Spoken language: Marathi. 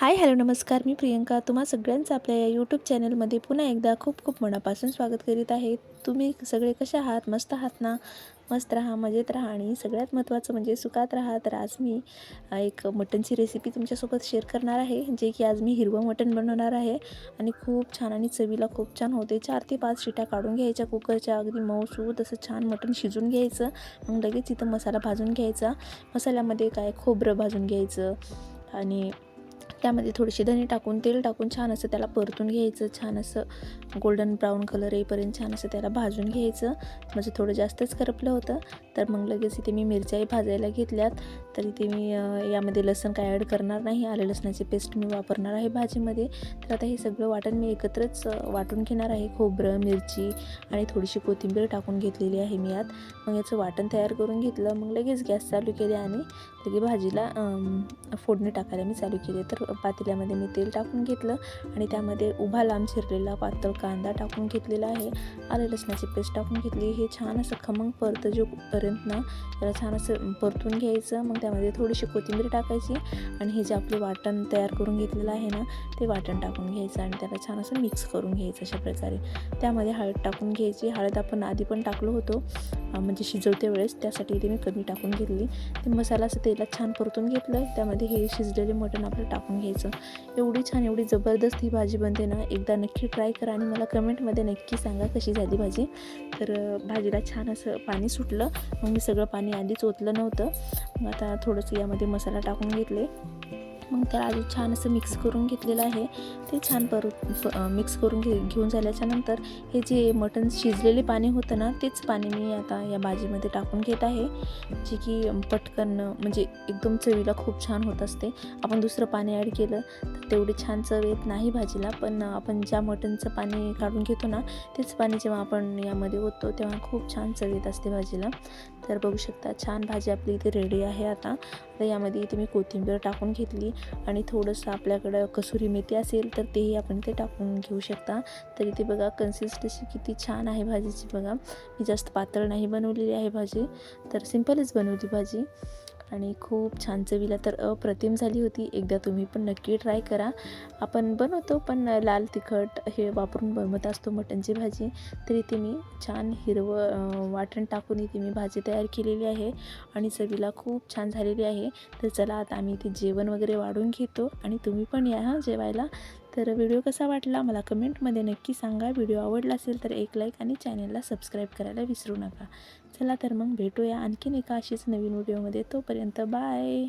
हाय हॅलो नमस्कार, मी प्रियंका तुम्हा सगळ्यांचं आपल्या या यूट्यूब चॅनलमध्ये पुन्हा एकदा खूप खूप मनापासून स्वागत करीत आहे. तुम्ही सगळे कसे आहात? मस्त आहात ना? मस्त राहा, मजेत राहा आणि सगळ्यात महत्त्वाचं म्हणजे सुखात राहा. तर आज मी एक मटनची रेसिपी तुमच्यासोबत शेअर करणार आहे, जे की आज मी हिरवं मटण बनवणार आहे आणि खूप छान आणि चवीला खूप छान होते. 4 ते 5 शिट्या काढून घ्यायच्या कुकरच्या, अगदी मऊसूत असं छान मटण शिजून घ्यायचं. मग लगेच इथं मसाला भाजून घ्यायचा. मसाल्यामध्ये काय खोबरं भाजून घ्यायचं आणि त्यामध्ये थोडीशी धने टाकून तेल टाकून छान असं त्याला परतून घ्यायचं. छान असं गोल्डन ब्राऊन कलर येईपर्यंत छान असं त्याला भाजून घ्यायचं. म्हणजे थोडं जास्तच करपलं होतं. तर मग लगेच इथे मी मिरच्याही भाजायला घेतल्यात. तर इथे मी यामध्ये लसूण काय ॲड करणार नाही. आले लसणाची पेस्ट मी वापरणार आहे भाजीमध्ये. तर आता हे सगळं वाटण मी एकत्रच वाटून घेणार आहे. खोबरं, मिरची आणि थोडीशी कोथिंबीर टाकून घेतलेली आहे मी यात. मग याचं वाटण तयार करून घेतलं. मग लगेच गॅस चालू केले आणि लगेच भाजीला फोडणी टाकायला मी चालू केली. तर पातेल्यामध्ये मी तेल टाकून घेतलं आणि त्यामध्ये उभा लांब चिरलेला पातळ कांदा टाकून घेतलेला आहे. आले लसणाची पेस्ट टाकून घेतली. हे छान असं खमंग परतजोपर्यंत ना त्याला छान असं परतून घ्यायचं. मग त्यामध्ये थोडीशी कोथिंबीर टाकायची आणि हे जे आपले वाटण तयार करून घेतलेलं आहे ना ते वाटण टाकून घ्यायचं आणि त्याला छान असं मिक्स करून घ्यायचं. अशा प्रकारे त्यामध्ये हळद टाकून घ्यायची. हळद आपण आधी पण टाकलो होतो म्हणजे शिजवते वेळेस, त्यासाठी इथे मी कमी टाकून घेतली. ते मसाला असं तेलात छान परतून घेतलं. त्यामध्ये हे शिजलेले मटण आपलं टाकून घ्यायचं. एवढी छान एवढी जबरदस्त ही भाजी बनते ना, एकदा नक्की ट्राय करा आणि मला कमेंटमध्ये नक्की सांगा कशी झाली भाजी. तर भाजीला छान असं पाणी सुटलं. मग मी सगळं पाणी आधीच ओतलं नव्हतं. मग आता थोडंसं यामध्ये मसाला टाकून घेतले. मग त्याला अजून छान असं मिक्स करून घेतलेलं आहे. ते छान मिक्स करून घेऊन झाल्याच्या नंतर हे जे मटण शिजलेले पाणी होतं ना तेच पाणी मी आता या भाजीमध्ये टाकून घेत आहे, जे की पटकन म्हणजे एकदम चवीला खूप छान होत असते. आपण दुसरं पाणी ॲड केलं तर तेवढी छान चव येत नाही भाजीला, पण आपण ज्या मटणचं पाणी काढून घेतो ना तेच पाणी जेव्हा आपण यामध्ये ओततो तेव्हा खूप छान चव येत असते भाजीला. तर बघू शकता छान भाजी आपली इथे रेडी आहे. आता यामध्ये इथे मी कोथिंबीर टाकून घेतली आणि थोडंसं आपल्याकडं कसुरी मेथी असेल तर तेही आपण इथे टाकून घेऊ शकता. तर इथे बघा कन्सिस्टन्सी किती छान आहे भाजीची. बघा मी जास्त पातळ नाही बनवलेली आहे भाजी, तर सिंपलच बनवली भाजी आणि खूप छान चवीला तर अप्रतिम झाली होती. एकदा तुम्ही पण नक्की ट्राय करा. आपण बनवतो पण लाल तिखट हे वापरून बनवत असतो मटणची भाजी. तर इथे मी छान हिरवं वाटण टाकून इथे मी भाजी तयार केलेली आहे आणि चवीला खूप छान झालेली आहे. तर चला आता आम्ही इथे जेवण वगैरे वाढून घेतो आणि तुम्ही पण या जेवायला. तर व्हिडिओ कसा वाटला मला कमेंटमध्ये नक्की सांगा. व्हिडिओ आवडला असेल तर एक लाईक आणि चॅनलला सबस्क्राईब करायला विसरू नका. चला तर मग भेटूया आणखीन एका अशीच नवीन व्हिडिओमध्ये. तोपर्यंत बाय.